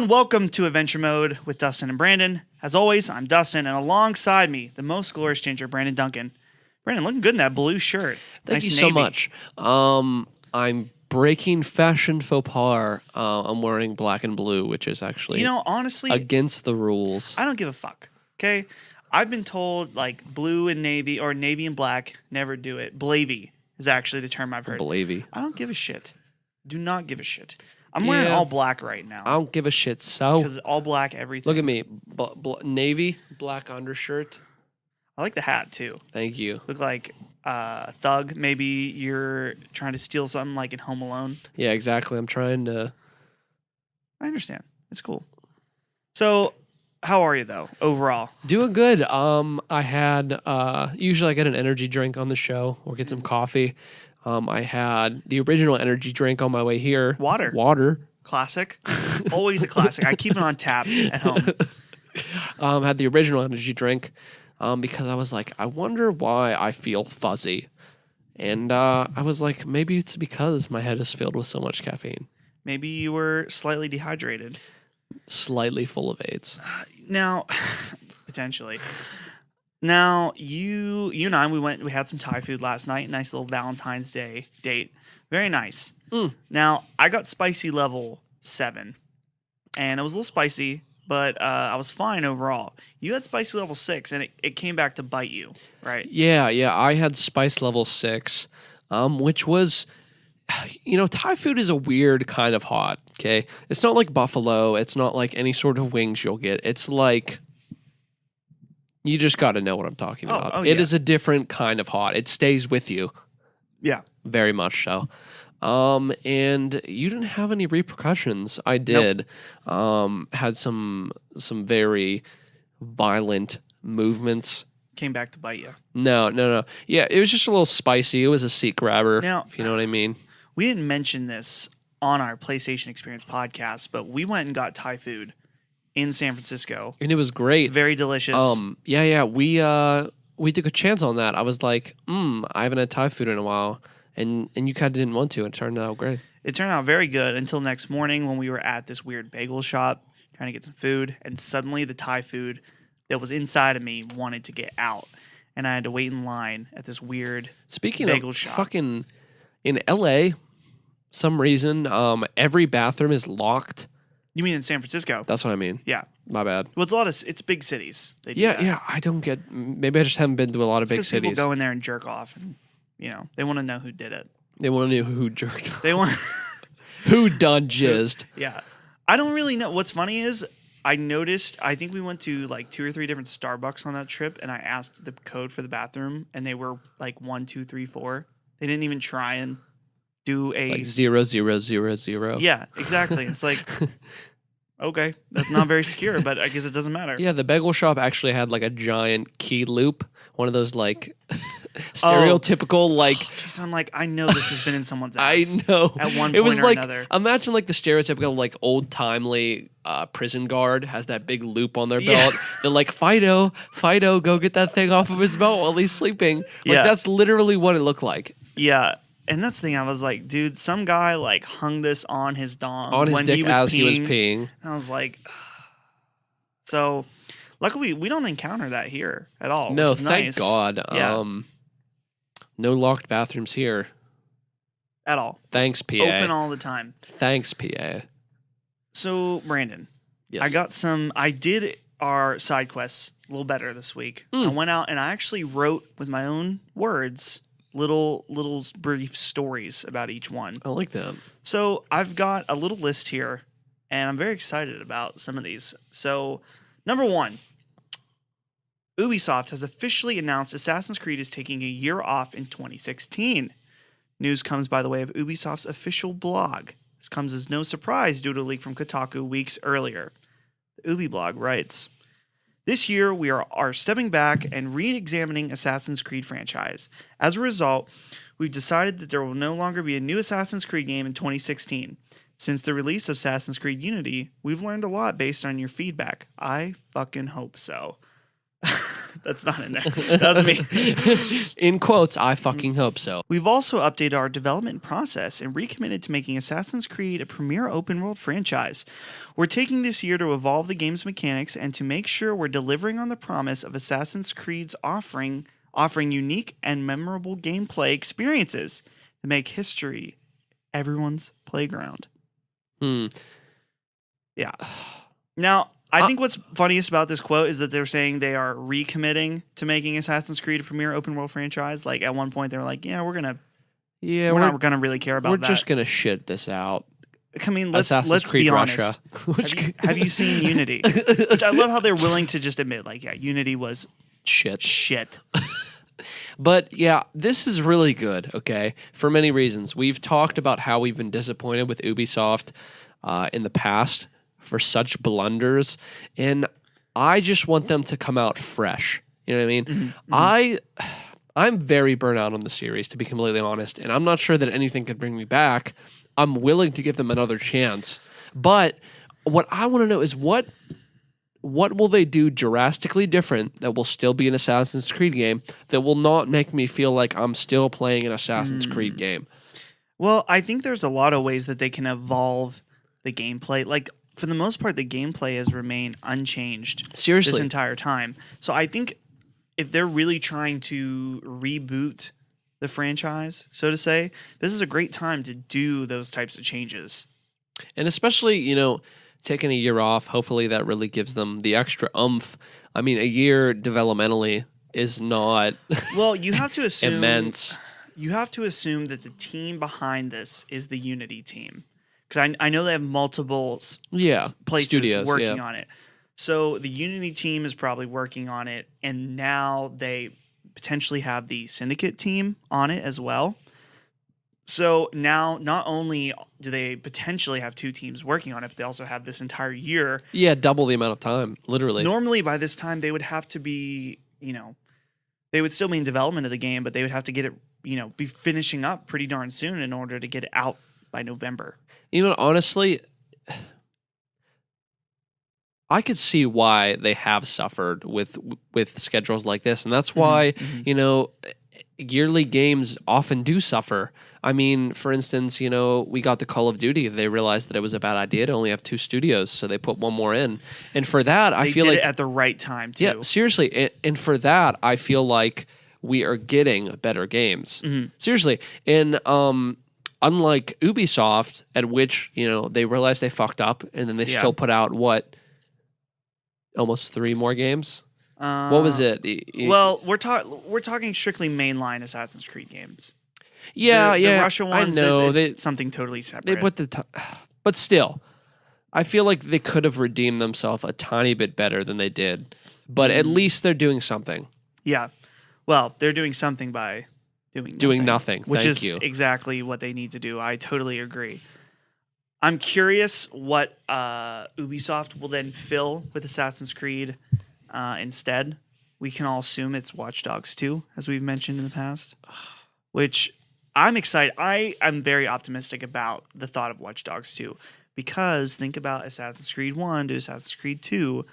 everyone, welcome to Adventure Mode with Dustin and Brandon. As always, I'm Dustin, and alongside me, the most glorious ginger, Brandon Duncan. Brandon, looking good in that blue shirt. Thank you Nice so navy. much. I'm breaking fashion faux pas. I'm wearing black and blue, which is actually honestly, against the rules. I don't give a fuck, okay? I've been told, like, blue and navy, or navy and black, never do it. Blavy is actually the term I've heard. Blavy. I don't give a shit. Do not give a shit. I'm wearing all black right now. I don't give a shit. So Because all black everything. look at me, navy, black undershirt. I like the hat, too. Thank you. Look like thug. Maybe you're trying to steal something like in Home Alone. Yeah, exactly. I'm trying to. I understand. It's cool. So, how are you though overall? Doing good. I had usually I get an energy drink on the show or get some coffee. I had the original energy drink on my way here. Water. Classic. Always a classic. I keep it on tap at home. Had the original energy drink because I was like, I wonder why I feel fuzzy. And I was like, maybe it's because my head is filled with so much caffeine. Maybe you were slightly dehydrated. Slightly full of AIDS. Now, potentially. Now, you and I, we had some Thai food last night. Nice little Valentine's Day date. Very nice. Now, I got spicy level 7. And it was a little spicy, but I was fine overall. You had spicy level 6, and it came back to bite you, right? Yeah. I had spice level 6, which was, Thai food is a weird kind of hot, okay? It's not like buffalo. It's not like any sort of wings you'll get. It's like, you just got to know what I'm talking about. It is a different kind of hot. It stays with you. Yeah. Very much so. And you didn't have any repercussions. I did. Nope. Had some very violent movements. Came back to bite you. No. Yeah, it was just a little spicy. It was a seat grabber, now, if you know what I mean. We didn't mention this on our PlayStation Experience podcast, but we went and got Thai food in San Francisco. And it was great. Very delicious. Yeah. We took a chance on that. I was like, I haven't had Thai food in a while. And you kind of didn't want to. It turned out great. It turned out very good until next morning when we were at this weird bagel shop trying to get some food. And suddenly the Thai food that was inside of me wanted to get out. And I had to wait in line at this weird bagel shop. Fucking in LA, some reason, every bathroom is locked. You mean in San Francisco? That's what I mean. Yeah. My bad. Well, it's big cities. They do that. Yeah. I don't get. Maybe I just haven't been to a lot of big cities. People go in there and jerk off, and they want to know who did it. They want to know who jerked off. They want who done jizzed. Yeah, I don't really know. What's funny is I noticed. I think we went to like 2 or 3 different Starbucks on that trip, and I asked the code for the bathroom, and they were like 1, 2, 3, 4. They didn't even try and do a like 0, 0, 0, 0. Yeah, exactly. It's like. Okay, that's not very secure, but I guess it doesn't matter. Yeah, the bagel shop actually had like a giant key loop, one of those like stereotypical like. Jeez, I'm like, I know this has been in someone's ass. I know. At one point it was or like, another. Imagine like the stereotypical like old timely prison guard has that big loop on their belt. They're like, Fido, go get that thing off of his belt while he's sleeping. Like that's literally what it looked like. Yeah. And that's the thing, I was like, dude, some guy like hung this on his dong on his when dick he was as peeing. he was peeing. And I was like, so luckily we don't encounter that here at all. No, which is thank nice. God. Yeah. No locked bathrooms here. At all. Thanks, PA. Open all the time. Thanks, PA. So, Brandon, yes. I did our side quests a little better this week. I went out and I actually wrote with my own words little brief stories about each one. I like that. So I've got a little list here, and I'm very excited about some of these. So, number 1, Ubisoft has officially announced Assassin's Creed is taking a year off in 2016. News comes by the way of Ubisoft's official blog. This comes as no surprise due to a leak from Kotaku weeks earlier. The Ubi blog writes, "This year, we are stepping back and re-examining Assassin's Creed franchise. As a result, we've decided that there will no longer be a new Assassin's Creed game in 2016. Since the release of Assassin's Creed Unity, we've learned a lot based on your feedback. I fucking hope so." That's not in there. That was me. In quotes, I fucking hope so. We've also updated our development process and recommitted to making Assassin's Creed a premier open world franchise. We're taking this year to evolve the game's mechanics and to make sure we're delivering on the promise of Assassin's Creed's offering unique and memorable gameplay experiences to make history everyone's playground. Yeah. Now, I think what's funniest about this quote is that they're saying they are recommitting to making Assassin's Creed a premier open world franchise. Like at one point they were like, yeah, we're not gonna really care about that. We're just gonna shit this out. I mean, let's Creed be Russia. honest. Have you seen Unity? Which I love how they're willing to just admit, like, yeah, Unity was shit. But yeah, this is really good, okay? For many reasons. We've talked about how we've been disappointed with Ubisoft in the past for such blunders, and I just want them to come out fresh. You know what I mean? Mm-hmm. I'm very burnt out on the series, to be completely honest, and I'm not sure that anything could bring me back. I'm willing to give them another chance. But what I want to know is what will they do drastically different that will still be an Assassin's Creed game that will not make me feel like I'm still playing an Assassin's Creed game? Well, I think there's a lot of ways that they can evolve the gameplay. Like, for the most part, the gameplay has remained unchanged Seriously. this entire time. So I think if they're really trying to reboot the franchise, so to say, this is a great time to do those types of changes. And especially, taking a year off, hopefully that really gives them the extra oomph. I mean, a year developmentally is not well, you have to assume immense. You have to assume that the team behind this is the Unity team. Because I know they have multiple places studios, working on it. So the Unity team is probably working on it, and now they potentially have the Syndicate team on it as well. So now not only do they potentially have two teams working on it, but they also have this entire year. Yeah, double the amount of time, literally. Normally by this time they would have to be, they would still be in development of the game, but they would have to get it, be finishing up pretty darn soon in order to get it out by November. Honestly, I could see why they have suffered with schedules like this, and that's why yearly games often do suffer. I mean, for instance, we got the Call of Duty. They realized that it was a bad idea to only have two studios, so they put one more in. And for that, I feel did like it at the right time too. Yeah, seriously. And for that, I feel like we are getting better games. Mm-hmm. Seriously, and unlike Ubisoft, at which they realized they fucked up, and then they still put out almost 3 more games. What was it? Well, we're talking strictly mainline Assassin's Creed games. Yeah, the Russia ones. I know it's something totally separate. They put but still, I feel like they could have redeemed themselves a tiny bit better than they did. But at least they're doing something. Yeah, well, they're doing something by doing nothing, which Thank is you. exactly what they need to do. I totally agree. I'm curious what Ubisoft will then fill with Assassin's Creed instead. We can all assume it's Watch Dogs 2, as we've mentioned in the past, which I'm excited. I am very optimistic about the thought of Watch Dogs 2 because think about Assassin's Creed 1 to Assassin's Creed 2.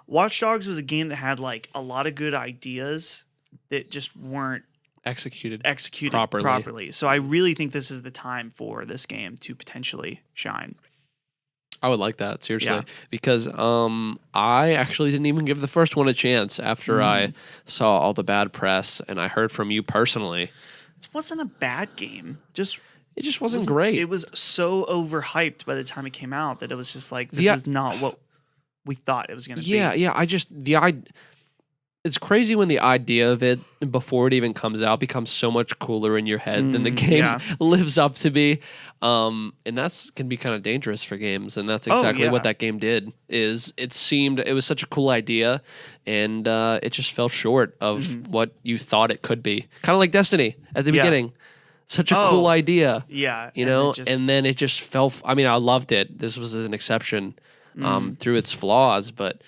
Watch Dogs was a game that had like a lot of good ideas that just weren't executed properly. So I really think this is the time for this game to potentially shine. I would like that, seriously, because I actually didn't even give the first one a chance after I saw all the bad press, and I heard from you personally. It wasn't a bad game. It just wasn't great. It was so overhyped by the time it came out that it was just like, this is not what we thought it was going to be. Yeah, it's crazy when the idea of it before it even comes out becomes so much cooler in your head than the game lives up to be. And that's can be kind of dangerous for games. And that's exactly what that game did. It was such a cool idea, and it just fell short of what you thought it could be. Kind of like Destiny at the beginning. Such a cool idea. Yeah. And then it just fell. I mean, I loved it. This was an exception through its flaws, but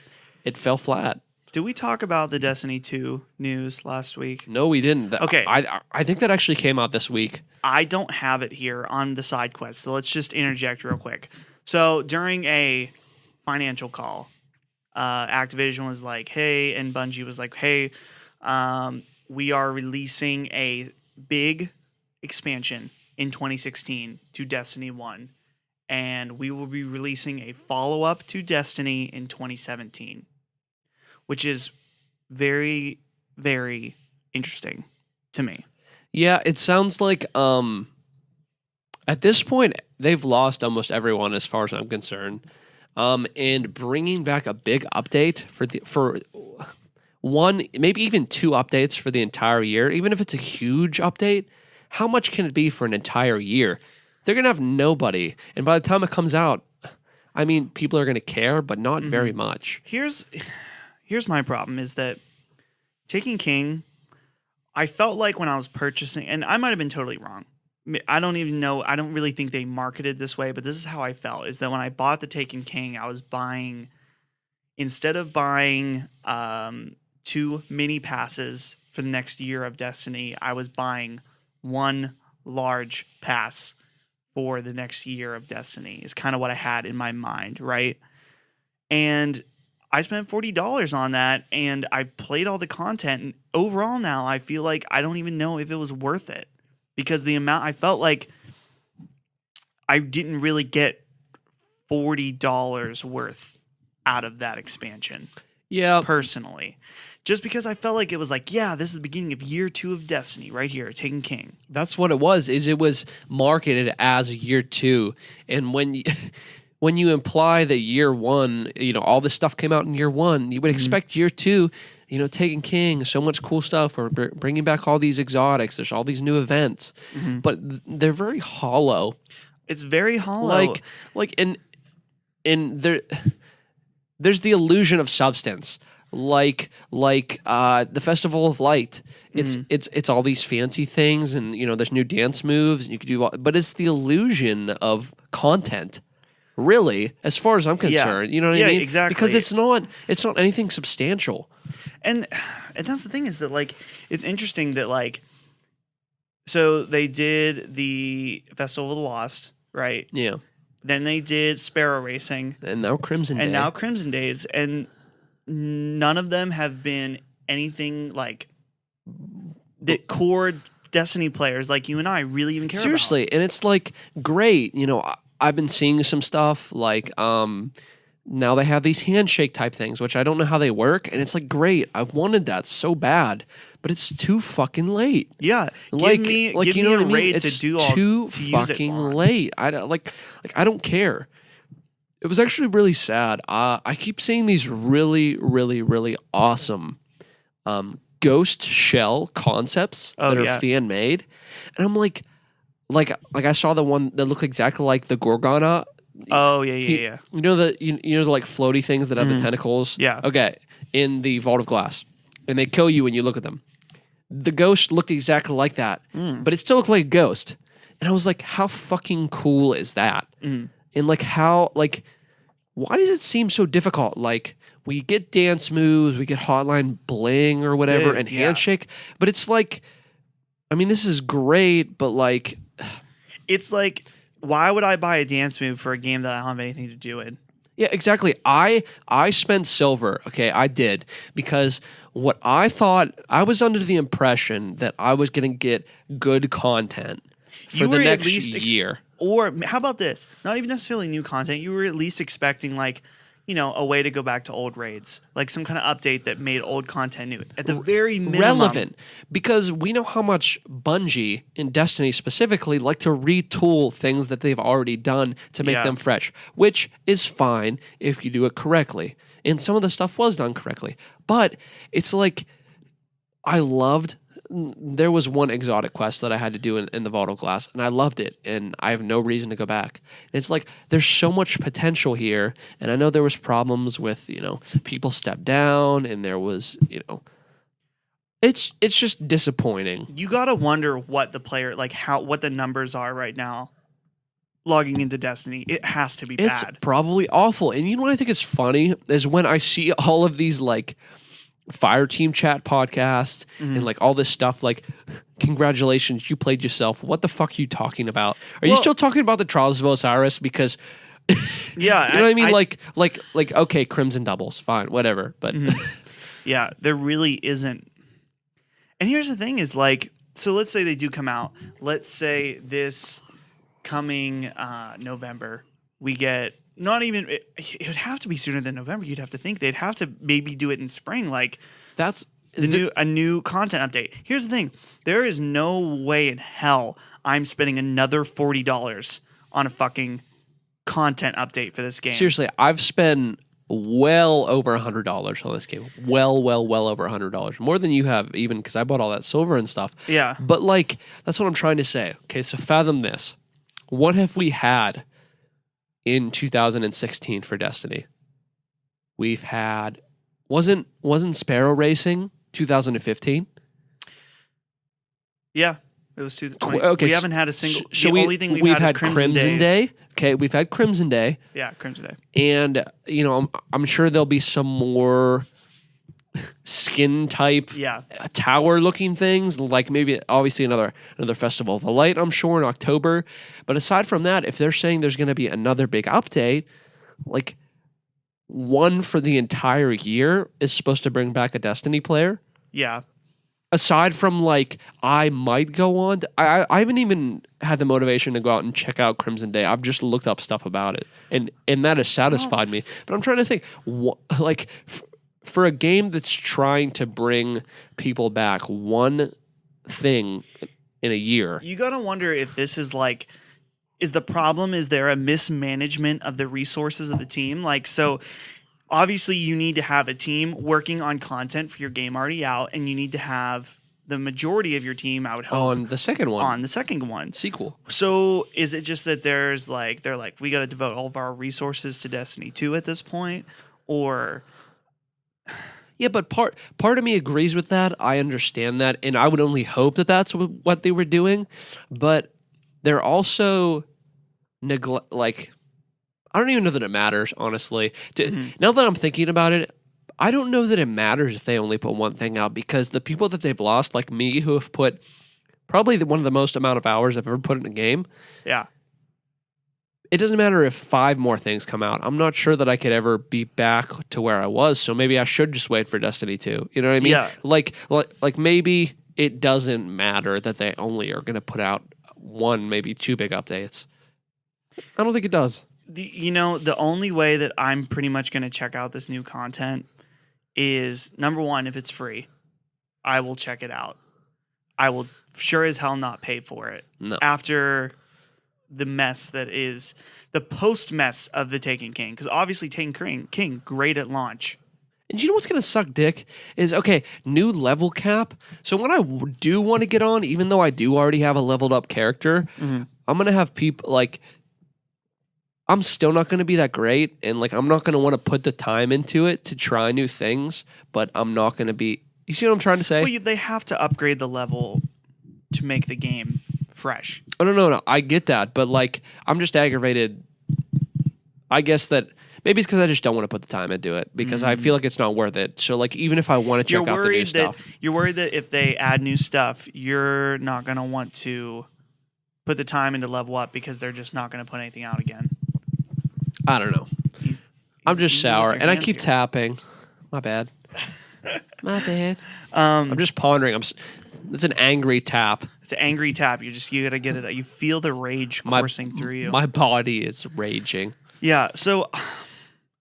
it fell flat. Did we talk about the Destiny 2 news last week? No, we didn't. Okay. I think that actually came out this week. I don't have it here on the side quest, so let's just interject real quick. So during a financial call, Activision was like, hey, and Bungie was like, hey, we are releasing a big expansion in 2016 to Destiny 1, and we will be releasing a follow-up to Destiny in 2017, which is very, very interesting to me. Yeah, it sounds like at this point they've lost almost everyone as far as I'm concerned. And bringing back a big update for one, maybe even 2 updates for the entire year, even if it's a huge update, how much can it be for an entire year? They're going to have nobody. And by the time it comes out, I mean, people are going to care, but not very much. Here's my problem is that Taken King, I felt like when I was purchasing, and I might have been totally wrong. I don't even know. I don't really think they marketed this way, but this is how I felt, is that when I bought the Taken King, I was buying, instead of buying 2 mini passes for the next year of Destiny, I was buying 1 large pass for the next year of Destiny is kind of what I had in my mind, right? And I spent $40 on that, and I played all the content, and overall now I feel like I don't even know if it was worth it, because the amount, I felt like I didn't really get $40 worth out of that expansion. Yeah. Personally. Just because I felt like it was like, yeah, this is the beginning of year 2 of Destiny right here, Taken King. That's what it was, is it was marketed as year 2. And when you imply that year 1, all this stuff came out in year 1, you would expect year 2, Taken King, so much cool stuff. We're bringing back all these exotics. There's all these new events. But they're very hollow. It's very hollow. And there's the illusion of substance. Like the Festival of Light, it's all these fancy things, and there's new dance moves, and you can do but it's the illusion of content, really, as far as I'm concerned. You know what I mean? Exactly. Because it's not anything substantial. And that's the thing, is that like it's interesting that like, so they did the Festival of the Lost, right? Yeah. Then they did Sparrow Racing, and now Crimson Days, and none of them have been anything like the core Destiny players like you and I really even care Seriously, about. And it's like, great. I've been seeing some stuff like now they have these handshake type things, which I don't know how they work, and it's like, great. I wanted that so bad, but it's too fucking late. Yeah, give me a raid it's to do all too to fucking use it late. I don't care. It was actually really sad. I keep seeing these really, really, really awesome ghost shell concepts that are fan made, and I'm like I saw the one that looked exactly like the Gorgona. Oh yeah. You know the like floaty things that have the tentacles. Yeah. Okay. In the Vault of Glass, and they kill you when you look at them. The ghost looked exactly like that, but it still looked like a ghost, and I was like, how fucking cool is that? And like how why does it seem so difficult? Like, we get dance moves, we get hotline bling or whatever, and handshake, but it's like, I mean, this is great, but like, it's like, why would I buy a dance move for a game that I don't have anything to do in? Yeah, exactly. I spent silver. Okay, I did, because what I thought, I was under the impression that I was going to get good content for the next year. Or how about this? Not even necessarily new content. You were at least expecting like, a way to go back to old raids, like some kind of update that made old content new. At the very minimum, relevant, because we know how much Bungie in Destiny specifically like to retool things that they've already done to make them fresh, which is fine if you do it correctly. And some of the stuff was done correctly, but it's like, there was one exotic quest that I had to do in the Vault of Glass, and I loved it, and I have no reason to go back. And it's like, there's so much potential here, and I know there was problems with, people stepped down, and there was, it's just disappointing. You gotta wonder what the player, like what the numbers are right now logging into Destiny. It has to be bad. It's probably awful. And you know what I think is funny is when I see all of these like Fire Team Chat podcasts and like all this stuff, like, congratulations, you played yourself. What the fuck are you talking about? Are you still talking about the Trials of Osiris? Because Yeah, You know what I mean? Like okay, Crimson Doubles, fine, whatever. But yeah, there really isn't. And here's the thing: is like, so let's say they do come out. Let's say this coming November, we get not even. It would have to be sooner than November. You'd have to think they'd have to maybe do it in spring, like that's a new content update. Here's the thing: there is no way in hell I'm spending another $40 on a fucking content update for this game. seriously. I've spent well over $100 on this game. Well over $100, more than you have, even because I bought all that silver and stuff. Yeah. But like, that's what I'm trying to say. Okay, so fathom this: what have we had in 2016 for Destiny? We've had wasn't Sparrow Racing 2015? Yeah. It was 2020. Okay, we haven't had a single. So the only thing we've had is Crimson Day. Okay, we've had Crimson Day. Yeah, Crimson Day. And I'm sure there'll be some more skin type tower looking things, like maybe obviously another Festival of the Light, I'm sure, in October. But aside from that, if they're saying there's going to be another big update, like one for the entire year is supposed to bring back a Destiny player. Yeah. Aside from like, I might go on. I haven't even had the motivation to go out and check out Crimson Day. I've just looked up stuff about it, and that has satisfied me. But I'm trying to think, like, for a game that's trying to bring people back, one thing in a year, you gotta wonder if this is like, is the problem? Is there a mismanagement of the resources of the team? Like, so. Obviously, you need to have a team working on content for your game already out, and you need to have the majority of your team, I would hope, on the second one sequel. So is it just that they're like, we got to devote all of our resources to Destiny 2 at this point, or? Yeah, but part of me agrees with that. I understand that, and I would only hope that that's what they were doing. But they're also I don't even know that it matters, honestly. Now that I'm thinking about it, I don't know that it matters if they only put one thing out, because the people that they've lost, like me, who have put probably one of the most amount of hours I've ever put in a game. Yeah. It doesn't matter if 5 more things come out. I'm not sure that I could ever be back to where I was, so maybe I should just wait for Destiny 2. You know what I mean? Yeah. Like maybe it doesn't matter that they only are going to put out 1, maybe 2 big updates. I don't think it does. The only way that I'm pretty much going to check out this new content is, number one, if it's free, I will check it out. I will sure as hell not pay for it. No. After the mess that is the post mess of the Taken King, because obviously Taken King, great at launch. And you know what's going to suck dick is, okay, new level cap. So when I do want to get on, even though I do already have a leveled up character, I'm going to have people like, I'm still not going to be that great, and like I'm not going to want to put the time into it to try new things, but I'm not going to be. You see what I'm trying to say? Well, they have to upgrade the level to make the game fresh. Oh no, I get that, but like I'm just aggravated. I guess that maybe it's because I just don't want to put the time into it, because I feel like it's not worth it. So like even if I want to check out the new stuff, you're worried that if they add new stuff, you're not going to want to put the time into level up because they're just not going to put anything out again. I don't know. I'm just sour, and I keep tapping. My bad. My bad. I'm just pondering. It's an angry tap. It's an angry tap. You gotta get it. You feel the rage coursing through you. My body is raging. Yeah. So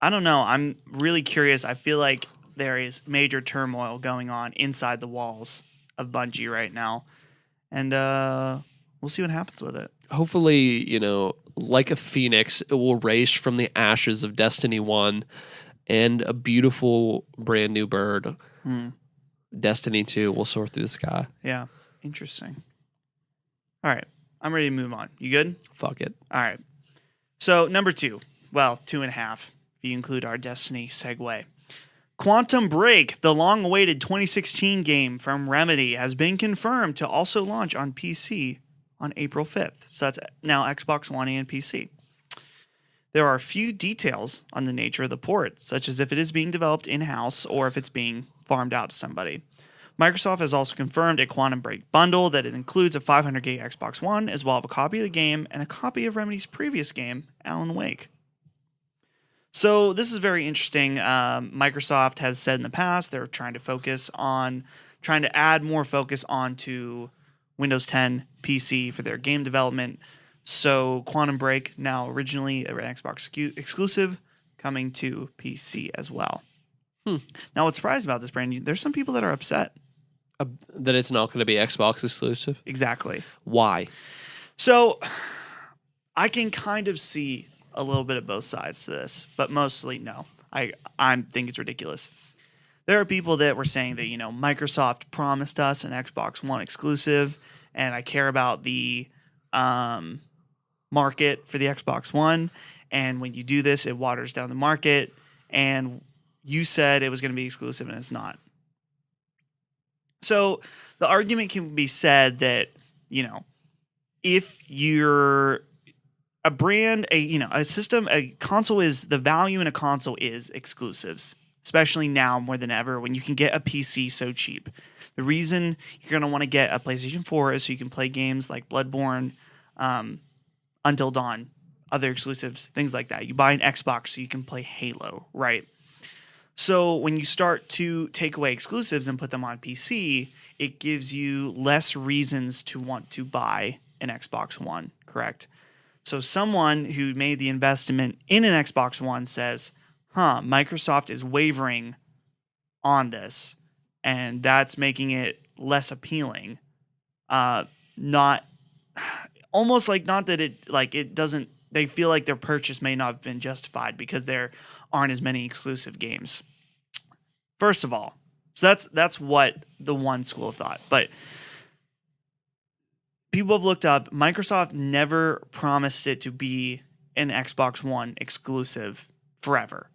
I don't know. I'm really curious. I feel like there is major turmoil going on inside the walls of Bungie right now, and we'll see what happens with it. Hopefully, like a phoenix, it will rise from the ashes of Destiny 1 and a beautiful brand new bird. Destiny 2 will soar through the sky. Yeah. Interesting. All right. I'm ready to move on. You good? Fuck it. All right. So, number 2. Well, 2.5, if you include our Destiny segue. Quantum Break, the long-awaited 2016 game from Remedy, has been confirmed to also launch on PC on April 5th. So that's now Xbox One and PC. There are few details on the nature of the port, such as if it is being developed in-house or if it's being farmed out to somebody. Microsoft has also confirmed a Quantum Break bundle that it includes a 500 gig Xbox One, as well as a copy of the game and a copy of Remedy's previous game, Alan Wake. So this is very interesting. Microsoft has said in the past they're trying to add more focus onto Windows 10 PC for their game development. So Quantum Break, now originally an Xbox exclusive, coming to PC as well. Now, what's surprising about this, Brandon, there's some people that are upset. That it's not going to be Xbox exclusive? Exactly. Why? So I can kind of see a little bit of both sides to this, but mostly no. I think it's ridiculous. There are people that were saying that, Microsoft promised us an Xbox One exclusive, and I care about the market for the Xbox One, and when you do this, it waters down the market, and you said it was going to be exclusive, and it's not. So the argument can be said that, if you're a brand, a system, a console is the value in a console is exclusives, especially now more than ever when you can get a PC so cheap. The reason you're going to want to get a PlayStation 4 is so you can play games like Bloodborne, Until Dawn, other exclusives, things like that. You buy an Xbox so you can play Halo, right? So when you start to take away exclusives and put them on PC, it gives you less reasons to want to buy an Xbox One, correct? So someone who made the investment in an Xbox One says, Microsoft is wavering on this, and that's making it less appealing. Not that it doesn't, they feel like their purchase may not have been justified because there aren't as many exclusive games. First of all, so that's what the one school of thought. But people have looked up, Microsoft never promised it to be an Xbox One exclusive forever.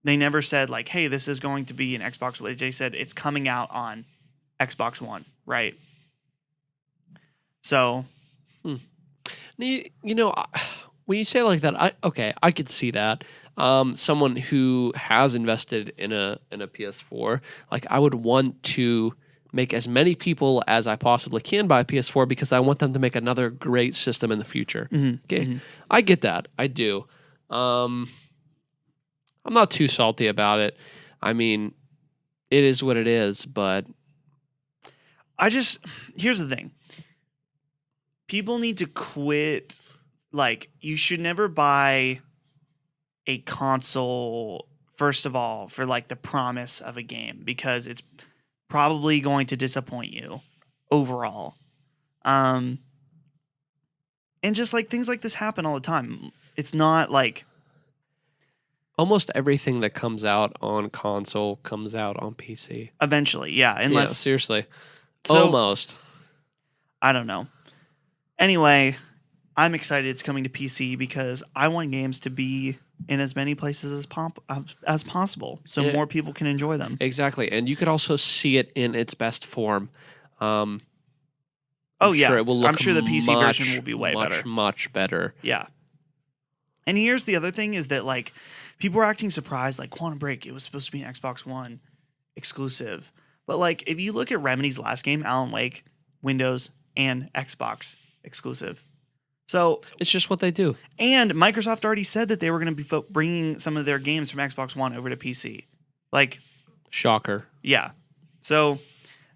They never said like, hey, this is going to be an Xbox One. They said it's coming out on Xbox One, right? So, when you say it like that, I could see that. Someone who has invested in a PS4, like I would want to make as many people as I possibly can buy a PS4 because I want them to make another great system in the future. Mm-hmm. Okay, Mm-hmm. I get that. I do. I'm not too salty about it. I mean, it is what it is, but here's the thing. People need to quit. Like, you should never buy a console, first of all, for like the promise of a game because it's probably going to disappoint you overall. And just like things like this happen all the time. It's not like almost everything that comes out on console comes out on PC. Eventually, yeah. Unless seriously. So, almost. I don't know. Anyway, I'm excited it's coming to PC because I want games to be in as many places as possible so more people can enjoy them. Exactly. And you could also see it in its best form. I'm sure it will look, I'm sure the PC version will be way better. Much better. Yeah. And here's the other thing is that like people were acting surprised like Quantum Break, it was supposed to be an Xbox One exclusive. But like if you look at Remedy's last game, Alan Wake, Windows and Xbox exclusive. So it's just what they do. And Microsoft already said that they were going to be bringing some of their games from Xbox One over to PC. Like, shocker. Yeah. So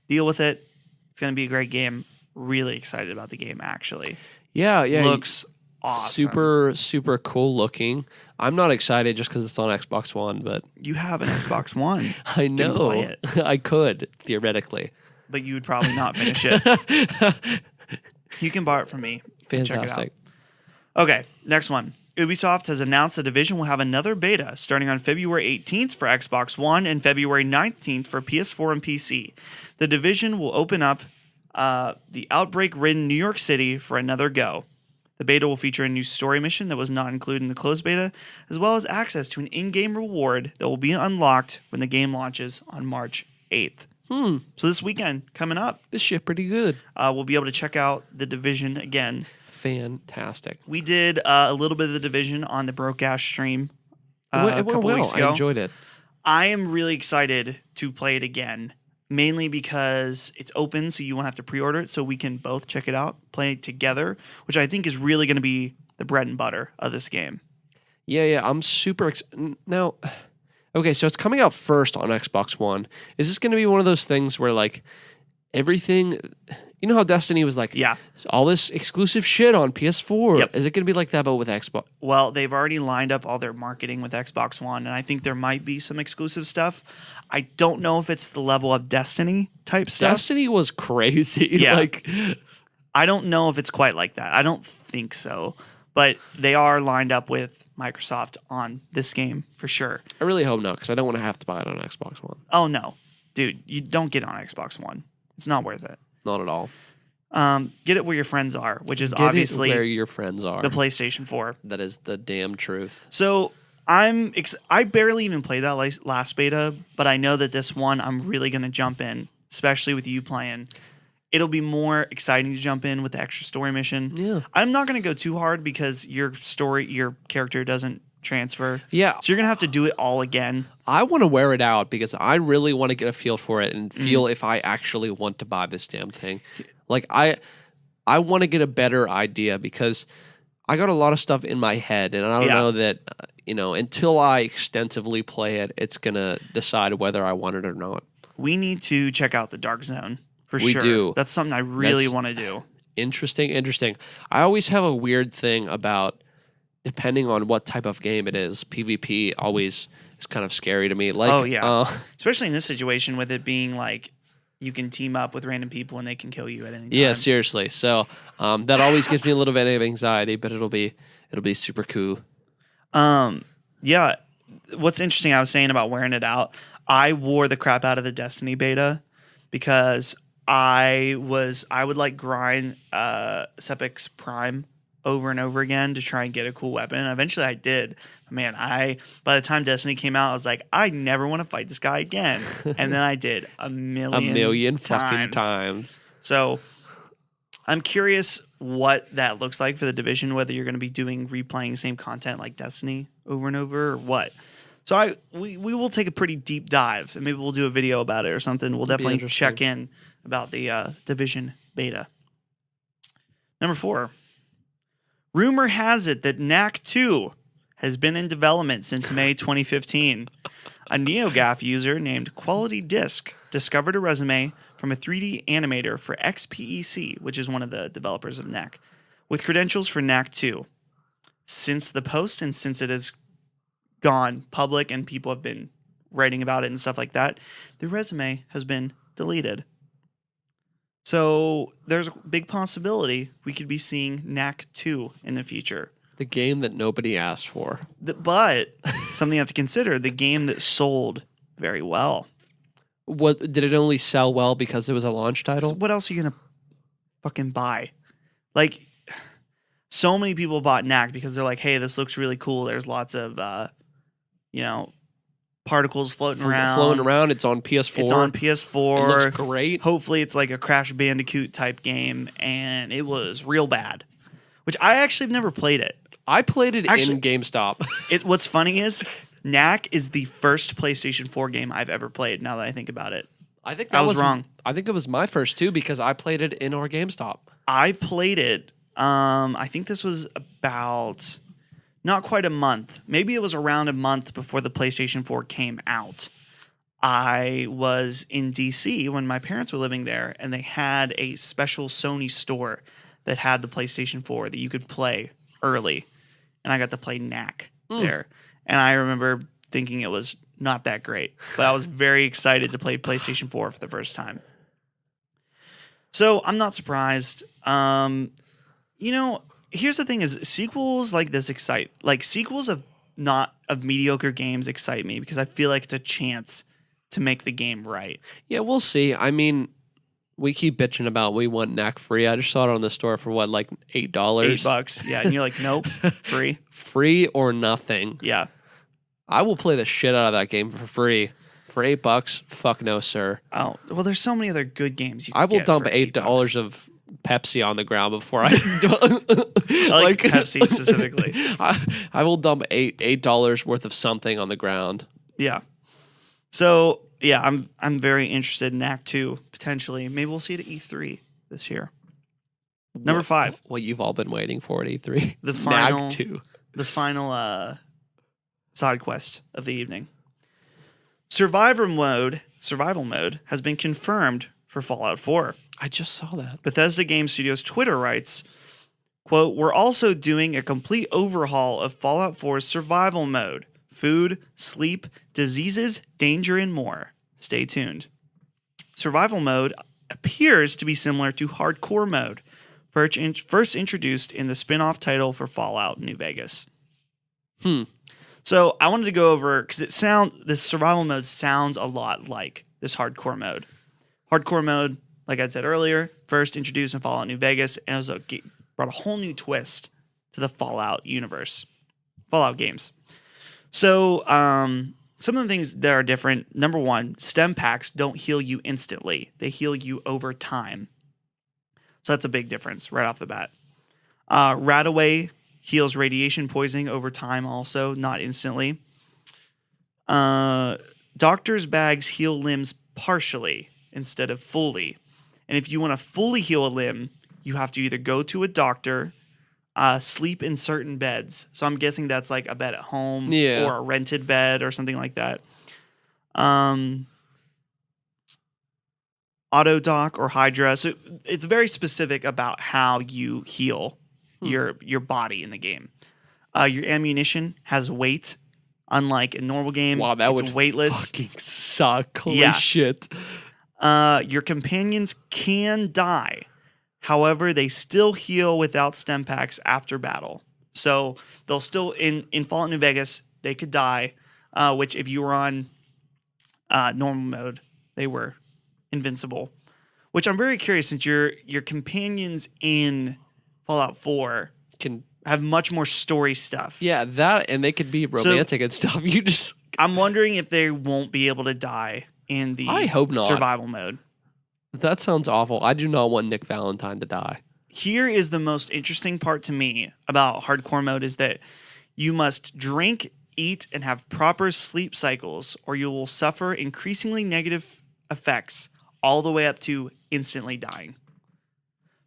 deal with it. It's going to be a great game. Really excited about the game, actually. Yeah. Looks awesome. Super, super cool looking. I'm not excited just because it's on Xbox One, but you have an Xbox One. I know. Play it. I could, theoretically. But you would probably not finish it. You can borrow it from me. Fantastic. Check it out. Okay, next one. Ubisoft has announced the Division will have another beta starting on February 18th for Xbox One and February 19th for PS4 and PC. The Division will open up the outbreak-ridden New York City for another go. The beta will feature a new story mission that was not included in the closed beta, as well as access to an in-game reward that will be unlocked when the game launches on March 8th. So this weekend, coming up. This shit pretty good. We'll be able to check out The Division again. Fantastic. We did a little bit of The Division on the Broadcast stream a couple weeks ago. I enjoyed it. I am really excited to play it again, mainly because it's open, so you won't have to pre-order it, so we can both check it out, play it together, which I think is really going to be the bread and butter of this game. Yeah. I'm super now. Okay, so it's coming out first on Xbox One. Is this going to be one of those things where like everything? You know how Destiny was like, Yeah. all this exclusive shit on PS4. Yep. Is it going to be like that, but with Xbox? Well, they've already lined up all their marketing with Xbox One, and I think there might be some exclusive stuff. I don't know if it's the level of Destiny type stuff. Destiny was crazy. Yeah. Like, I don't know if it's quite like that. I don't think so. But they are lined up with Microsoft on this game for sure. I really hope not, because I don't want to have to buy it on Xbox One. Oh, no. Dude, you don't get it on Xbox One. It's not worth it. Not at all. Get it where your friends are, which is Get obviously it where your friends are. the PlayStation 4. That is the damn truth. So I barely even played that last beta, but I know that this one I'm really going to jump in, especially with you playing. It'll be more exciting to jump in with the extra story mission. Yeah. I'm not going to go too hard because your character doesn't transfer. Yeah. So you're going to have to do it all again. I want to wear it out because I really want to get a feel for it and feel if I actually want to buy this damn thing. Like I want to get a better idea because I got a lot of stuff in my head and I don't know that until I extensively play it, it's going to decide whether I want it or not. We need to check out the Dark Zone for We sure. do. That's something I really want to do. Interesting. I always have a weird thing about depending on what type of game it is, PvP always is kind of scary to me. Like, especially in this situation with it being like you can team up with random people and they can kill you at any time. Yeah, seriously. So that always gives me a little bit of anxiety, but it'll be super cool. Yeah. What's interesting, I was saying about wearing it out. I wore the crap out of the Destiny beta because I would like grind Sepix Prime over and over again to try and get a cool weapon. And eventually I did. Man, by the time Destiny came out, I was like, I never want to fight this guy again. And then I did a million fucking times. So I'm curious what that looks like for the Division, whether you're going to be replaying the same content like Destiny over and over or what. So we will take a pretty deep dive and maybe we'll do a video about it or something. We'll definitely check in about the Division beta. Number 4. Rumor has it that Knack 2 has been in development since May 2015. A NeoGAF user named Quality Disc discovered a resume from a 3D animator for XPEC, which is one of the developers of Knack, with credentials for Knack 2. Since the post and since it has gone public and people have been writing about it and stuff like that, the resume has been deleted. So there's a big possibility we could be seeing Knack 2 in the future. The game that nobody asked for. But something you have to consider, the game that sold very well. What did it only sell well because it was a launch title? So what else are you going to fucking buy? Like, so many people bought Knack because they're like, hey, this looks really cool. There's lots of, particles floating around. It's on PS4. It's on PS4. It looks great. Hopefully it's like a Crash Bandicoot type game, and it was real bad. Which I actually have never played it. I played it in GameStop. What's funny is Knack is the first PlayStation 4 game I've ever played, now that I think about it. I think I was wrong. I think it was my first too because I played it in our GameStop. I played it. I think this was about not quite a month. Maybe it was around a month before the PlayStation 4 came out. I was in DC when my parents were living there, and they had a special Sony store that had the PlayStation 4 that you could play early. And I got to play Knack there. And I remember thinking it was not that great, but I was very excited to play PlayStation 4 for the first time. So I'm not surprised. Here's the thing is sequels like this sequels of mediocre games excite me because I feel like it's a chance to make the game right. Yeah, we'll see. I mean, we keep bitching about we want Knack free. I just saw it on the store for what, like $8? $8. Yeah. And you're like, nope, free. Free or nothing. Yeah. I will play the shit out of that game for free. For $8, fuck no, sir. Oh, well, there's so many other good games you can I will get dump for $8 of Pepsi on the ground before I I like Pepsi specifically. I will dump $8 worth of something on the ground. Yeah. So yeah, I'm very interested in Knack 2 potentially. Maybe we'll see it at E3 this year. Number 5. What you've all been waiting for at E3. The final Knack 2. The final side quest of the evening. Survival mode has been confirmed for Fallout 4. I just saw that. Bethesda Game Studios Twitter writes, quote, "We're also doing a complete overhaul of Fallout 4's survival mode. Food, sleep, diseases, danger, and more. Stay tuned." Survival mode appears to be similar to hardcore mode, first introduced in the spin-off title for Fallout New Vegas. So I wanted to go over, because this survival mode sounds a lot like this hardcore mode. Hardcore mode, like I said earlier, first introduced in Fallout New Vegas, and it was brought a whole new twist to the Fallout universe, Fallout games. So some of the things that are different, number one, stem packs don't heal you instantly. They heal you over time. So that's a big difference right off the bat. Radaway heals radiation poisoning over time also, not instantly. Doctor's bags heal limbs partially instead of fully. And if you want to fully heal a limb, you have to either go to a doctor, sleep in certain beds. So I'm guessing that's like a bed at home or a rented bed or something like that. Auto dock or Hydra. So it's very specific about how you heal your body in the game. Your ammunition has weight, unlike a normal game. Wow, that would weightless. Fucking suck. Holy shit. Your companions can die. However, they still heal without stem packs after battle. So they'll still, in Fallout New Vegas, they could die, which if you were on normal mode, they were invincible. Which I'm very curious, since your companions in Fallout 4 Can have much more story stuff. Yeah, that, and they could be romantic and stuff. I'm wondering if they won't be able to die in the I hope not. survival mode. That sounds awful. I do not want Nick Valentine to die. Here is the most interesting part to me about hardcore mode is that you must drink, eat, and have proper sleep cycles, or you will suffer increasingly negative effects all the way up to instantly dying.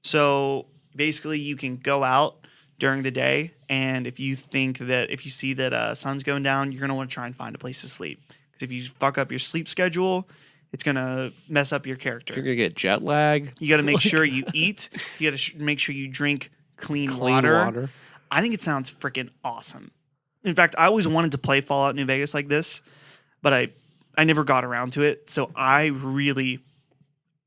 So basically you can go out during the day, and if you see that sun's going down, you're going to want to try and find a place to sleep. Because if you fuck up your sleep schedule, it's going to mess up your character. You're going to get jet lag. You got to make sure you eat. You got to make sure you drink clean water. I think it sounds freaking awesome. In fact, I always wanted to play Fallout New Vegas like this, but I never got around to it. So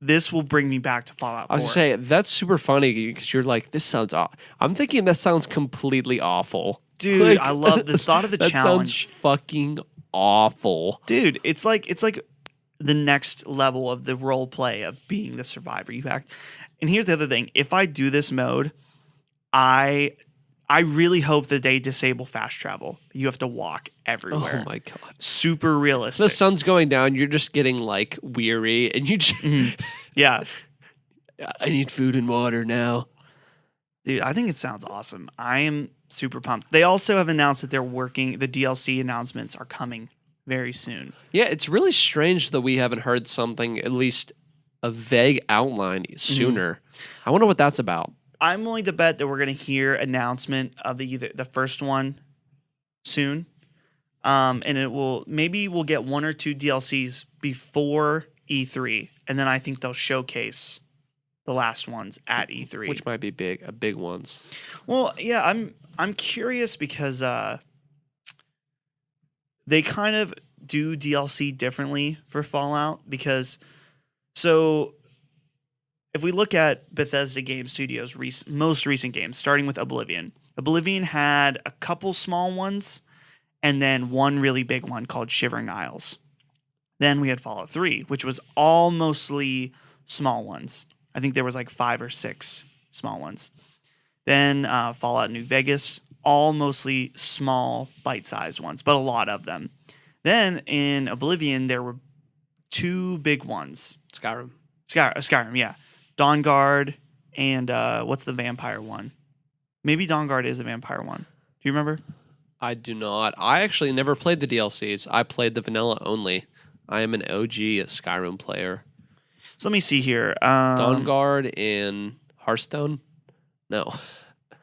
this will bring me back to Fallout 4. I was going to say, that's super funny because you're like, this sounds awful. I'm thinking that sounds completely awful. Dude, I love the thought of the that challenge. That sounds fucking awful. Dude, it's like the next level of the role play of being the survivor. And here's the other thing. If I do this mode, I really hope that they disable fast travel. You have to walk everywhere. Oh my God. Super realistic. The sun's going down. You're just getting like weary and you just... Yeah. I need food and water now. Dude, I think it sounds awesome. I am super pumped. They also have announced that the DLC announcements are coming very soon. Yeah, it's really strange that we haven't heard something, at least a vague outline sooner. I wonder what that's about. I'm willing to bet that we're going to hear announcement of the first one soon. And maybe we'll get one or two DLCs before E3. And then I think they'll showcase the last ones at E3. Which might be big ones. Well, yeah, I'm curious because they kind of do DLC differently for Fallout because if we look at Bethesda Game Studios' most recent games, starting with Oblivion had a couple small ones and then one really big one called Shivering Isles. Then we had Fallout 3, which was all mostly small ones. I think there was like 5 or 6 small ones. Then Fallout New Vegas, all mostly small, bite-sized ones, but a lot of them. Then in Oblivion, there were 2 big ones. Skyrim, yeah. Dawnguard and what's the vampire one? Maybe Dawnguard is a vampire one. Do you remember? I do not. I actually never played the DLCs. I played the vanilla only. I am an OG Skyrim player. So let me see here. Dawnguard in Hearthstone? No.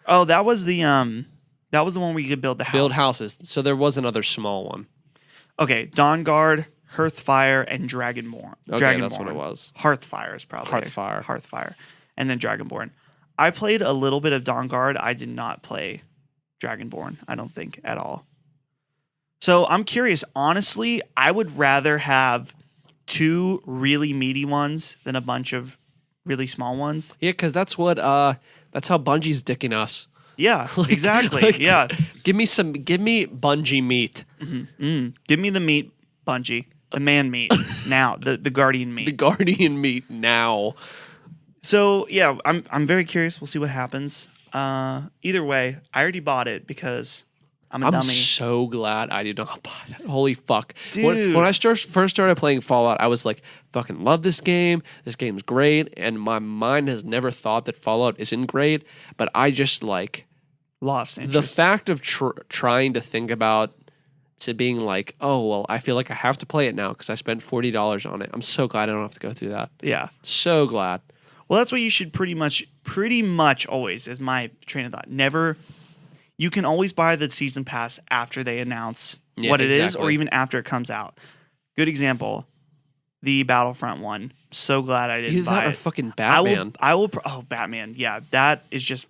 Oh, that was the That was the one where you could build the house. Build houses. So there was another small one. Okay, Dawnguard, Hearthfire, and Dragonborn. Okay, that's what it was. Hearthfire is probably Hearthfire, and then Dragonborn. I played a little bit of Dawnguard. I did not play Dragonborn. I don't think at all. So I'm curious. Honestly, I would rather have 2 really meaty ones than a bunch of really small ones. Yeah, because that's how Bungie's dicking us. Yeah, exactly. Yeah, give me Bungie meat. Give me the meat, Bungie. The man meat now. The Guardian meat. The Guardian meat now. So yeah, I'm very curious. We'll see what happens. Either way, I already bought it because I'm a dummy. So glad I did not buy that. Holy fuck. Dude. When I first started playing Fallout, I was like, fucking love this game. This game's great. And my mind has never thought that Fallout isn't great. But I just like lost interest. The fact of trying to think about to being like, oh, well, I feel like I have to play it now because I spent $40 on it. I'm so glad I don't have to go through that. Yeah. So glad. Well, that's what you should pretty much always, is my train of thought. You can always buy the season pass after they announce what it is, or even after it comes out. Good example, the Battlefront one. So glad I didn't buy it. Or fucking Batman. Batman. Yeah, that is just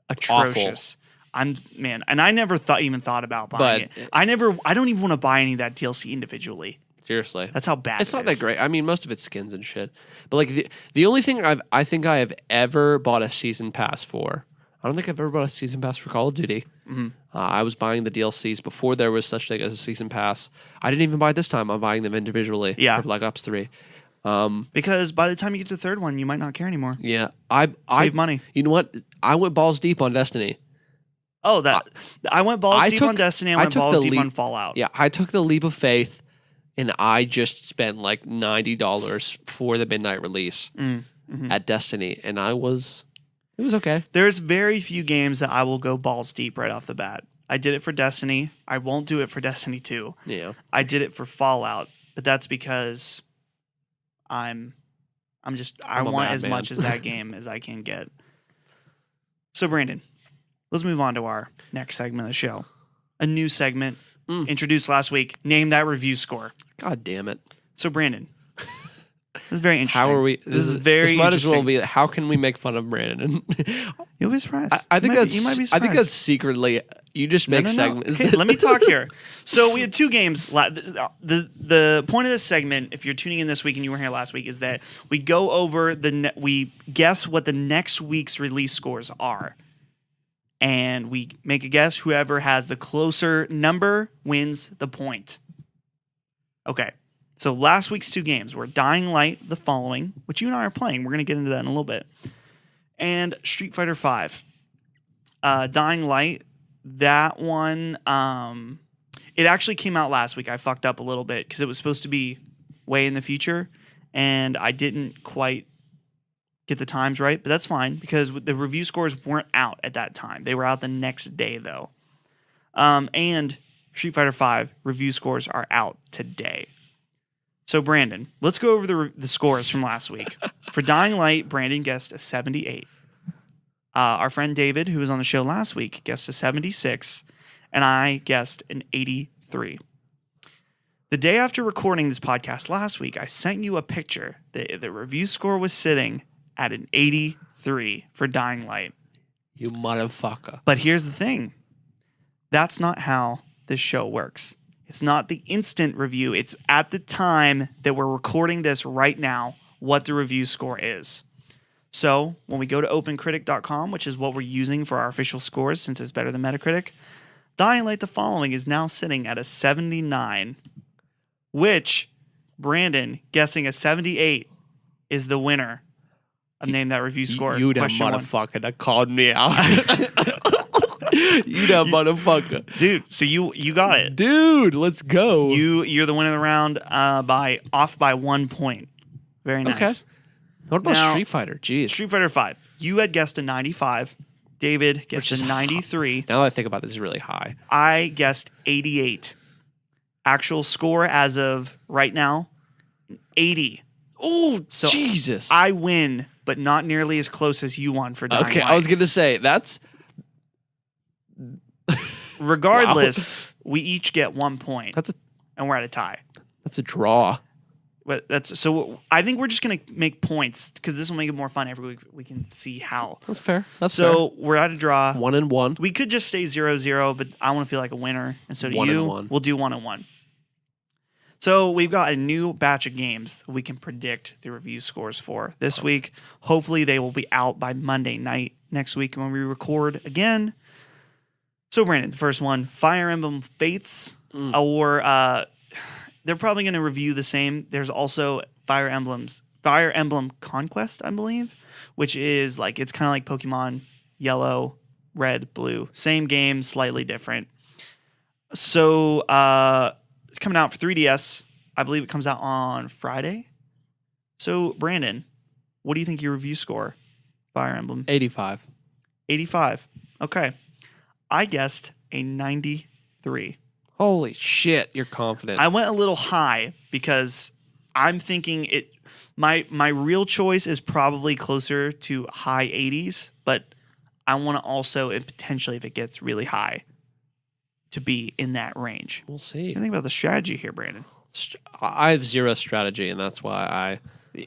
atrocious. And I never even thought about buying it. I don't even want to buy any of that DLC individually. Seriously. That's how bad it's not that great. I mean, most of it's skins and shit. But like the only thing I think I have ever bought a season pass for, I don't think I've ever bought a season pass for Call of Duty. Mm-hmm. I was buying the DLCs before there was such thing as a season pass. I didn't even buy it this time. I'm buying them individually for Black Ops 3. Because by the time you get to the third one, you might not care anymore. Yeah. Save money. You know what? I went balls deep on Destiny. Oh, I went balls deep on Destiny. I went balls deep on Fallout. Yeah, I took the leap of faith, and I just spent like $90 for the midnight release at Destiny, and it was okay. There's very few games that I will go balls deep right off the bat. I did it for Destiny. I won't do it for Destiny 2. Yeah. I did it for Fallout, but that's because I want as much as that game as I can get. So Brandon, let's move on to our next segment of the show. A new segment introduced last week. Name that review score. God damn it. So Brandon, this is very interesting. How are we? This might as well be. How can we make fun of Brandon? You'll be surprised. I think you might be surprised. I think that's secretly you just make segments. Okay, let me talk here. So we had 2 games. The point of this segment, if you're tuning in this week and you were here last week, is that we go over we guess what the next week's release scores are, and we make a guess. Whoever has the closer number wins the point. Okay. So last week's 2 games were Dying Light, The Following, which you and I are playing. We're going to get into that in a little bit. And Street Fighter V. Dying Light, that one, it actually came out last week. I fucked up a little bit because it was supposed to be way in the future, and I didn't quite get the times right, but that's fine because the review scores weren't out at that time. They were out the next day, though. And Street Fighter V review scores are out today. So, Brandon, let's go over the scores from last week. For Dying Light, Brandon guessed a 78. Our friend David, who was on the show last week, guessed a 76. And I guessed an 83. The day after recording this podcast last week, I sent you a picture. The review score was sitting at an 83 for Dying Light. You motherfucker. But here's the thing. That's not how this show works. It's not the instant review. It's at the time that we're recording this right now, what the review score is. So when we go to opencritic.com, which is what we're using for our official scores since it's better than Metacritic, Dying Light The Following is now sitting at a 79, which Brandon, guessing a 78, is the winner of Name That Review Score. You that motherfucker that called me out. You that motherfucker. Dude, so you got it. Dude, let's go. You're the winner of the round by 1 point. Very nice. Okay. What about Street Fighter? Jeez. Street Fighter V. You had guessed a 95. David guessed a 93. Now that I think about this, is really high. I guessed 88. Actual score as of right now, 80. Oh, so Jesus. I win, but not nearly as close as you won for Dying Light. I was going to say, that's... Regardless, we each get 1 point. And we're at a tie. That's a draw. But so I think we're just gonna make points because this will make it more fun every week. We can see how. That's fair. We're at a draw. 1-1. We could just stay 0-0, but I want to feel like a winner, and so do you. 1-1. We'll do 1-1. So we've got a new batch of games that we can predict the review scores for this week. Hopefully they will be out by Monday night next week when we record again. So Brandon, the first one, Fire Emblem Fates, or they're probably going to review the same. There's also Fire Emblem Conquest, I believe, which is like, it's kind of like Pokemon Yellow, Red, Blue. Same game, slightly different. So it's coming out for 3DS. I believe it comes out on Friday. So Brandon, what do you think your review score, Fire Emblem? 85. 85. Okay. I guessed a 93. Holy shit, you're confident. I went a little high because I'm thinking my real choice is probably closer to high 80s, but I want to also, and potentially if it gets really high, to be in that range. We'll see. Think about the strategy here, Brandon. I have zero strategy, and that's why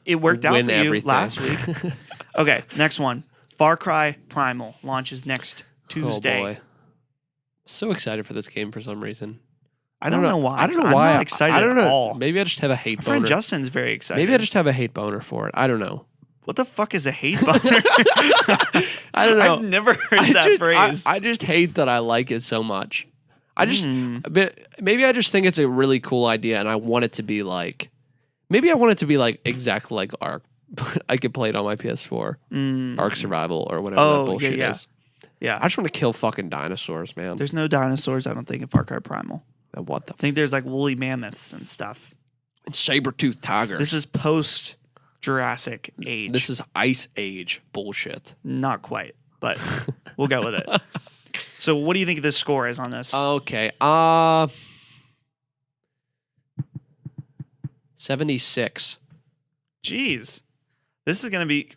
it worked out for you last week. week. Okay, next one. Far Cry Primal launches next Tuesday. Oh boy. So excited for this game for some reason. I don't know why. I don't know why. I'm not excited at all. Maybe I just have a hate boner. My friend Justin's very excited. Maybe I just have a hate boner for it. I don't know. What the fuck is a hate boner? I don't know. I've never heard that phrase. I just hate that I like it so much. Maybe I just think it's a really cool idea, and I want it to be like. Maybe I want it to be like exactly like Ark. I could play it on my PS4, Ark Survival or whatever that bullshit is. Yeah, I just want to kill fucking dinosaurs, man. There's no dinosaurs, I don't think, in Far Cry Primal. What the? I think there's like woolly mammoths and stuff. It's saber-toothed tigers. This is post Jurassic Age. This is Ice Age bullshit. Not quite, but we'll go with it. So, what do you think the score is on this? Okay, 76. Jeez, this is gonna be.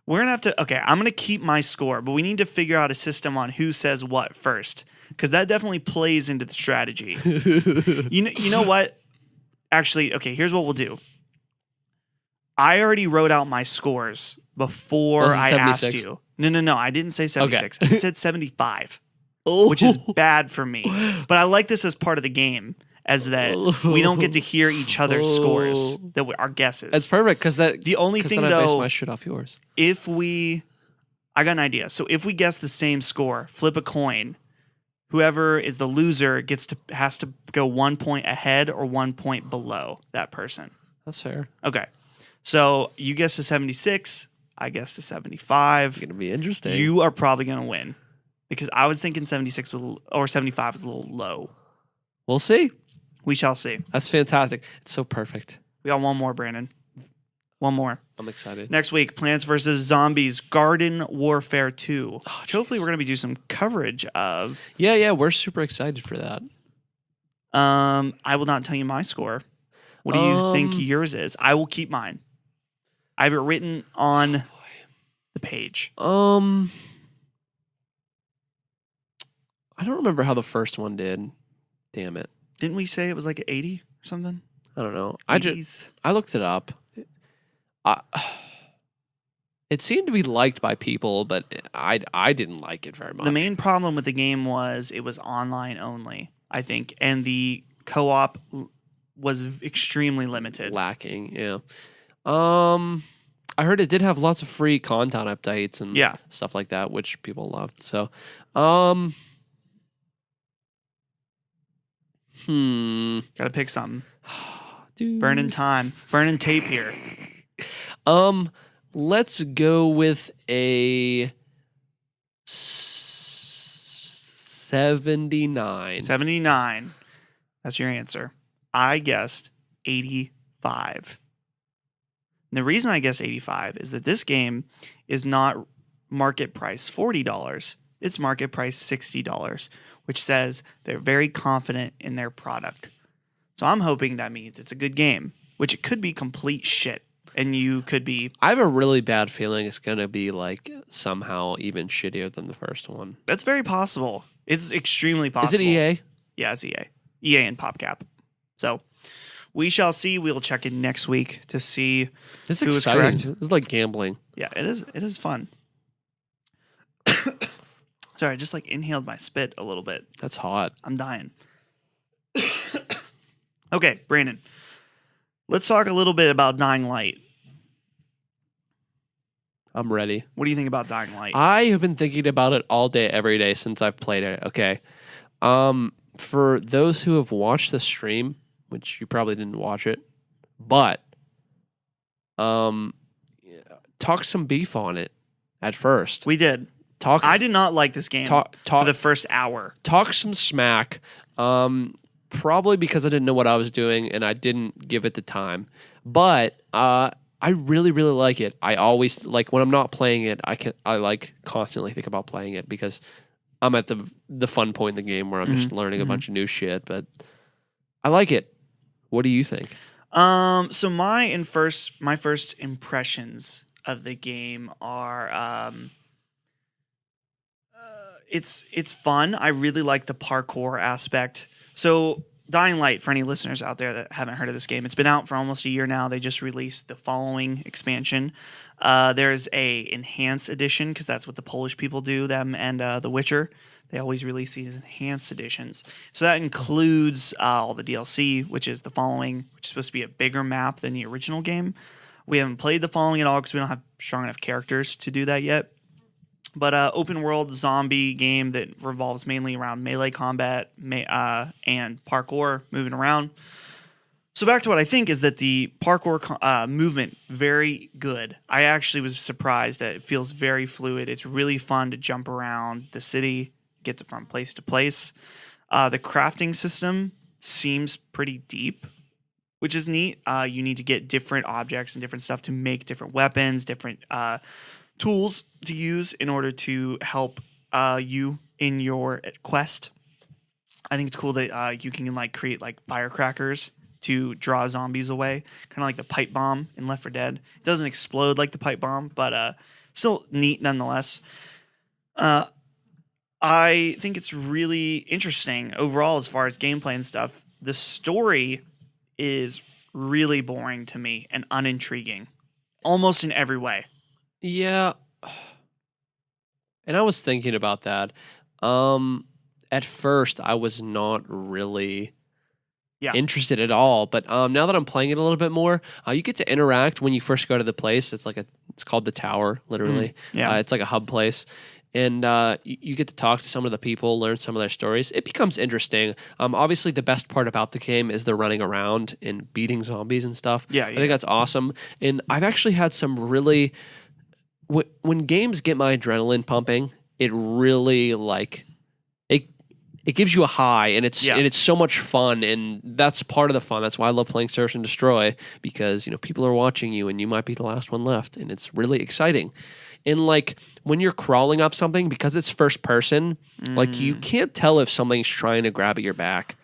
We're going to have to, okay, I'm going to keep my score, but we need to figure out a system on who says what first, because that definitely plays into the strategy. You know what? Actually, okay, here's what we'll do. I already wrote out my scores before I asked you. No, I didn't say 76. Okay. I said 75, which is bad for me. But I like this as part of the game. As that we don't get to hear each other's scores, our guesses. That's perfect because the only thing then though, I base my shit off yours. I got an idea. So if we guess the same score, flip a coin. Whoever is the loser has to go 1 point ahead or 1 point below that person. That's fair. Okay, so you guessed a 76. I guessed a 75. It's gonna be interesting. You are probably gonna win because I was thinking 76 or 75 was a little low. We'll see. We shall see. That's fantastic. It's so perfect. We got one more, Brandon. One more. I'm excited. Next week, Plants vs. Zombies Garden Warfare 2. Hopefully we're going to be doing some coverage of. Yeah, we're super excited for that. I will not tell you my score. What do you think yours is? I will keep mine. I have it written on the page. I don't remember how the first one did. Damn it. Didn't we say it was like 80 or something? I don't know. 80s? I looked it up. It seemed to be liked by people, but I didn't like it very much. The main problem with the game was it was online only, I think, and the co-op was extremely limited. Lacking, yeah. I heard it did have lots of free content updates and stuff like that, which people loved. So, Gotta pick something. Dude. Burning time. Burning tape here. Let's go with a 79. 79. That's your answer. I guessed 85. And the reason I guessed 85 is that this game is not market price $40. It's market price $60, which says they're very confident in their product. So I'm hoping that means it's a good game, which it could be complete shit. and you could be. I have a really bad feeling it's going to be like somehow even shittier than the first one. That's very possible. It's extremely Is possible. it EA? Yeah, it's EA. EA and PopCap. So we shall see. We'll check in next week to see It's who is exciting. correct. It's like gambling. Yeah, it is. It is fun. Sorry, I just like inhaled my spit a little bit. That's hot. I'm dying. Okay, Brandon. Let's talk a little bit about Dying Light. I'm ready. What do you think about Dying Light? I have been thinking about it all day, every day since I've played it. Okay. For those who have watched the stream, which you probably didn't watch it, but talk some beef on it at first. We did. I did not like this game for the first hour. Talk some smack. Probably because I didn't know what I was doing and I didn't give it the time. But I really, really like it. I always like when I'm not playing it. I like constantly think about playing it because I'm at the fun point in the game where I'm just learning a bunch of new shit. But I like it. What do you think? So my first impressions of the game are it's fun. I really like the parkour aspect. So Dying Light, for any listeners out there that haven't heard of this game, it's been out for almost a year now. They just released the following expansion. There's a enhanced edition because that's what the Polish people do, them and The Witcher. They always release these enhanced editions. So that includes all the DLC, which is the following, which is supposed to be a bigger map than the original game. We haven't played the following at all because we don't have strong enough characters to do that yet. But open world zombie game that revolves mainly around melee combat and parkour, moving around. So back to what I think is that the parkour movement, very good. I actually was surprised that it feels very fluid. It's really fun to jump around the city, get from place to place. The crafting system seems pretty deep, which is neat. You need to get different objects and different stuff to make different weapons, different tools to use in order to help you in your quest. I think it's cool that you can like create like firecrackers to draw zombies away, kind of like the pipe bomb in Left 4 Dead. It doesn't explode like the pipe bomb, but still neat nonetheless. I think it's really interesting overall as far as gameplay and stuff. The story is really boring to me and unintriguing, almost in every way. Yeah. And I was thinking about that. At first, I was not really interested at all. But now that I'm playing it a little bit more, you get to interact when you first go to the place. It's called the Tower, literally. It's like a hub place. And you get to talk to some of the people, learn some of their stories. It becomes interesting. Obviously, the best part about the game is the running around and beating zombies and stuff. I think that's awesome. And I've actually had some really... When games get my adrenaline pumping, it really it gives you a high, and it's so much fun, and that's part of the fun. That's why I love playing Search and Destroy, because people are watching you, and you might be the last one left, and it's really exciting. And like when you're crawling up something, because it's first person, like you can't tell if something's trying to grab at your back.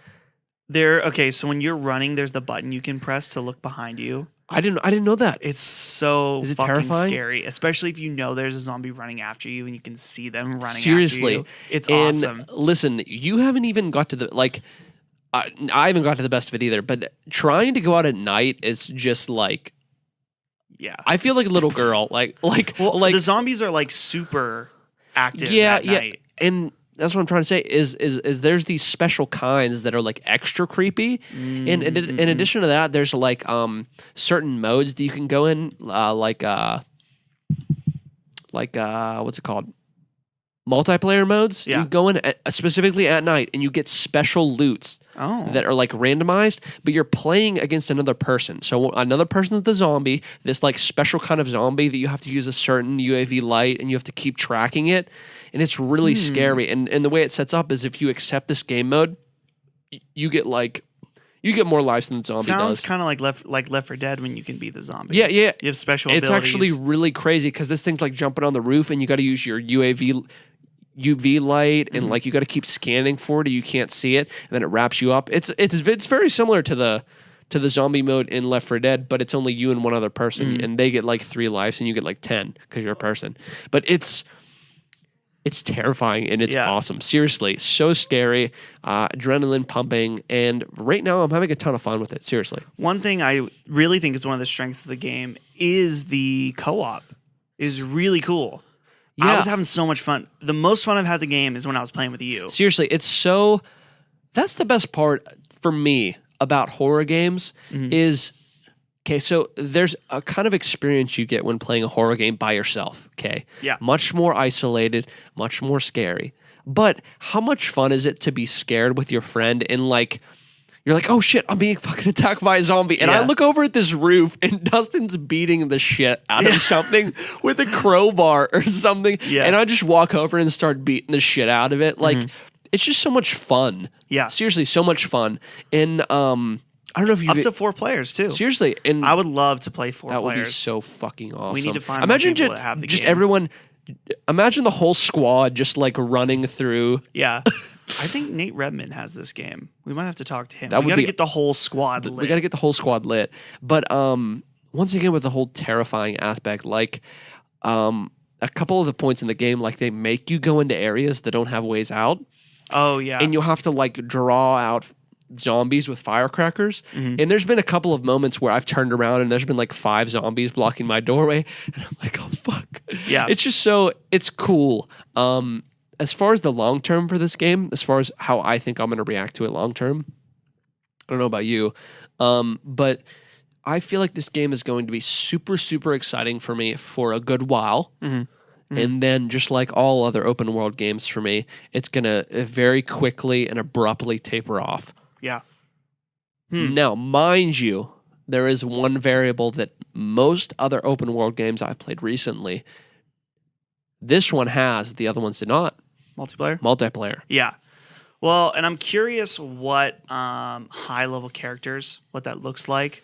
So when you're running, there's the button you can press to look behind you. I didn't know that. It's so Is it fucking terrifying? Scary, especially if you know there's a zombie running after you and you can see them running Seriously. after you. It's and awesome. Listen, you haven't even got to the I haven't got to the best of it either, but trying to go out at night is just like I feel like a little girl. Like the zombies are like super active at night. And that's what I'm trying to say is there's these special kinds that are like extra creepy. And in addition to that, there's like certain modes that you can go in, like what's it called? Multiplayer modes. You go in specifically at night, and you get special loots that are like randomized, but you're playing against another person. So another person's the zombie, this like special kind of zombie that you have to use a certain UAV light, and you have to keep tracking it, and it's really scary. And the way it sets up is if you accept this game mode, you get more lives than the zombie does. Sounds kind of like Left 4 Dead when you can be the zombie. Yeah. You have special abilities. It's actually really crazy because this thing's like jumping on the roof, and you got to use your UV light, and like you got to keep scanning for it, or you can't see it, and then it wraps you up. It's very similar to to the zombie mode in Left 4 Dead, but it's only you and one other person, and they get like 3 lives, and you get like 10 because you're a person. But it's terrifying and it's awesome. Seriously, so scary, adrenaline pumping, and right now I'm having a ton of fun with it. Seriously. One thing I really think is one of the strengths of the game is the co-op. Is really cool. Yeah. I was having so much fun. The most fun I've had the game is when I was playing with you. Seriously, that's the best part for me about horror games is, okay, so there's a kind of experience you get when playing a horror game by yourself, okay? Yeah. Much more isolated, much more scary. But how much fun is it to be scared with your friend and like, you're like, oh shit, I'm being fucking attacked by a zombie. And I look over at this roof and Dustin's beating the shit out of something with a crowbar or something. Yeah. And I just walk over and start beating the shit out of it. Like, it's just so much fun. Yeah. Seriously, so much fun. And I don't know if you up to 4 players too. Seriously, and I would love to play 4 players. That would be so fucking awesome. We need to find more people that have the game. Everyone. Imagine the whole squad just like running through. Yeah. I think Nate Redman has this game. We might have to talk to him. We got to get the whole squad lit. We got to get the whole squad lit. But once again, with the whole terrifying aspect, like a couple of the points in the game, like they make you go into areas that don't have ways out. Oh, yeah. And you'll have to like draw out zombies with firecrackers. And there's been a couple of moments where I've turned around and there's been like 5 zombies blocking my doorway. And I'm like, oh, fuck. Yeah. It's just it's cool. As far as the long term for this game, as far as how I think I'm going to react to it long term, I don't know about you, but I feel like this game is going to be super, super exciting for me for a good while. And then just like all other open world games for me, it's going to very quickly and abruptly taper off. Yeah. Now, mind you, there is one variable that most other open world games I've played recently, this one has, the other ones did not. Multiplayer. Yeah. Well, and I'm curious what high-level characters, what that looks like.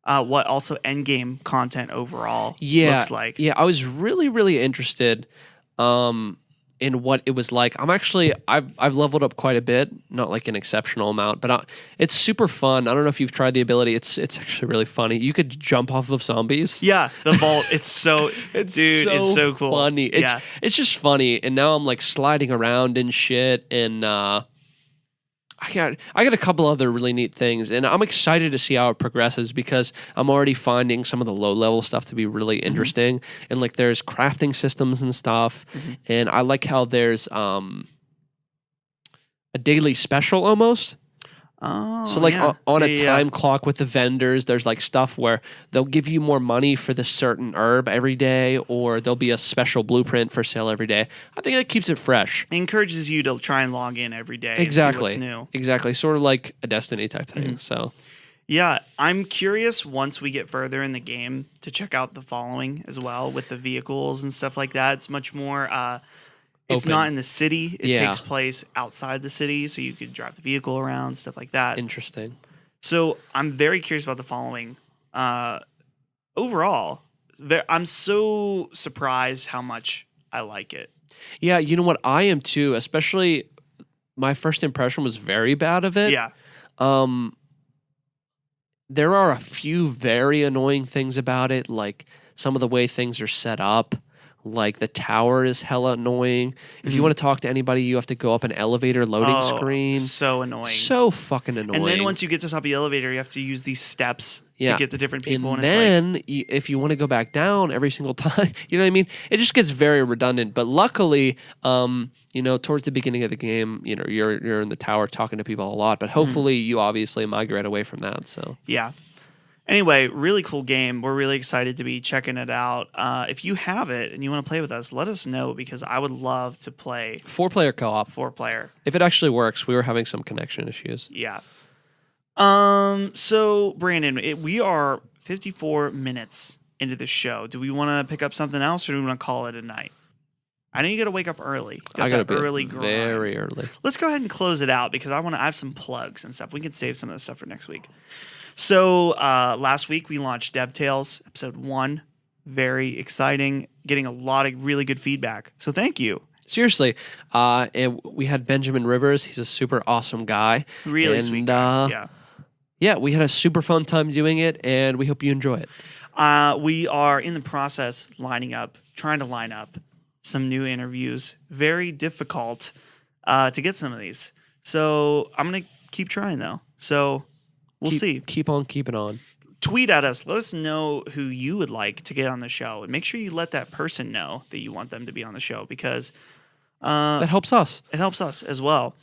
What also endgame content overall looks like. Yeah, I was really, really interested in what it was like. I've leveled up quite a bit, not like an exceptional amount, but it's super fun. I don't know if you've tried the ability. It's actually really funny. You could jump off of zombies. Yeah, the vault. It's so it's so cool. Funny. It's just funny. And now I'm like sliding around and shit, and I got a couple other really neat things, and I'm excited to see how it progresses because I'm already finding some of the low level stuff to be really interesting. And like there's crafting systems and stuff, and I like how there's a daily special almost. Oh, so like on a time clock with the vendors, there's like stuff where they'll give you more money for the certain herb every day, or there'll be a special blueprint for sale every day. I think that keeps it fresh. It encourages you to try and log in every day. Exactly. And see what's new. Exactly. Sort of like a Destiny type thing. So, yeah, I'm curious once we get further in the game to check out the following as well with the vehicles and stuff like that. It's much more. It's not in the city. It takes place outside the city, so you could drive the vehicle around, stuff like that. Interesting. So I'm very curious about the following. Overall, I'm so surprised how much I like it. Yeah, you know what? I am too, especially my first impression was very bad of it. Yeah. There are a few very annoying things about it, like some of the way things are set up. Like the tower is hella annoying. If you want to talk to anybody, you have to go up an elevator loading screen. So annoying. So fucking annoying. And then once you get to the top of the elevator, you have to use these steps to get to different people. And then if you want to go back down every single time, you know what I mean? It just gets very redundant. But luckily, towards the beginning of the game, you're in the tower talking to people a lot. But hopefully you obviously migrate away from that. So yeah. Anyway, really cool game. We're really excited to be checking it out. If you have it and you want to play with us, let us know because I would love to play 4-player co-op. 4-player. If it actually works, we were having some connection issues. Yeah. So Brandon, we are 54 minutes into the show. Do we want to pick up something else or do we want to call it a night? I know you got to wake up early. I got to be early very early. Let's go ahead and close it out because I have some plugs and stuff. We can save some of this stuff for next week. So last week we launched DevTales episode 1. Very exciting. Getting a lot of really good feedback. So thank you. Seriously, we had Benjamin Rivers. He's a super awesome guy. Really sweet guy. Yeah, we had a super fun time doing it, and we hope you enjoy it. We are in the process trying to line up some new interviews. Very difficult to get some of these. So I'm going to keep trying, though. So we'll see. Keep on keeping on. Tweet at us. Let us know who you would like to get on the show. And make sure you let that person know that you want them to be on the show because that helps us. It helps us as well.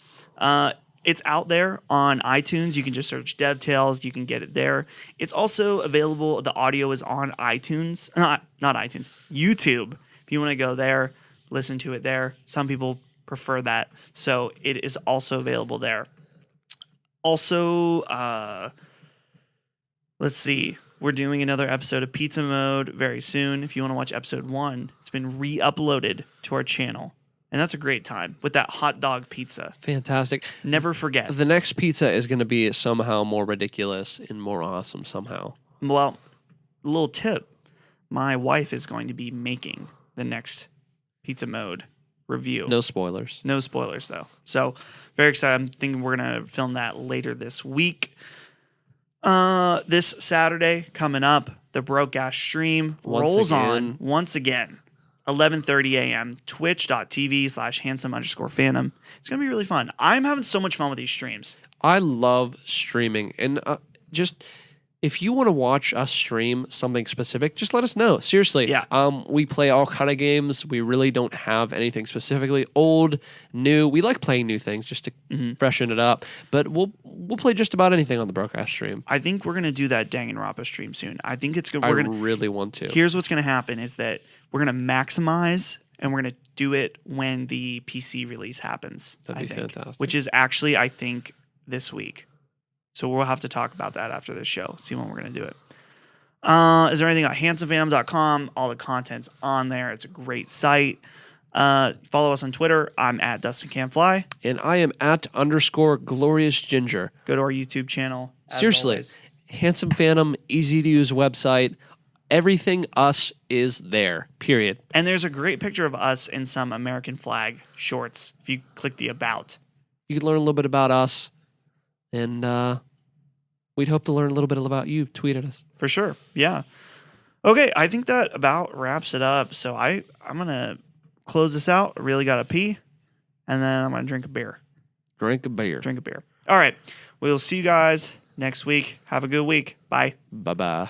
It's out there on iTunes. You can just search DevTales. You can get it there. It's also available. The audio is on iTunes. Not iTunes. YouTube. If you want to go there, listen to it there. Some people prefer that. So it is also available there. Also, let's see. We're doing another episode of Pizza Mode very soon. If you want to watch episode 1, it's been re-uploaded to our channel. And that's a great time with that hot dog pizza. Fantastic. Never forget. The next pizza is going to be somehow more ridiculous and more awesome somehow. Well, little tip. My wife is going to be making the next Pizza Mode review. No spoilers. No spoilers, though. So, very excited. I'm thinking we're going to film that later this week. This Saturday coming up, the Broadcast stream rolls on once again. 11:30 a.m. twitch.tv/handsome_phantom. It's going to be really fun. I'm having so much fun with these streams. I love streaming. And just if you want to watch us stream something specific, just let us know. Seriously. Yeah. We play all kind of games. We really don't have anything specifically. Old, new. We like playing new things just to freshen it up. But we'll play just about anything on the Broadcast stream. I think we're going to do that Danganronpa stream soon. I think it's good. I really want to. Here's what's going to happen is that we're going to maximize and we're going to do it when the PC release happens. That'd be fantastic. Which is actually, I think, this week. So we'll have to talk about that after this show. See when we're going to do it. Is there anything on handsomephantom.com? All the content's on there. It's a great site. Follow us on Twitter. I'm at Dustin Can't Fly. And I am at _gloriousginger. Go to our YouTube channel. Seriously. Always. Handsome Phantom, easy to use website. Everything us is there, period. And there's a great picture of us in some American flag shorts if you click the About. You can learn a little bit about us, and we'd hope to learn a little bit about you. Tweet at us. For sure, yeah. Okay, I think that about wraps it up. So I'm going to close this out. I really got to pee, and then I'm going to drink a beer. Drink a beer. All right, we'll see you guys next week. Have a good week. Bye. Bye-bye.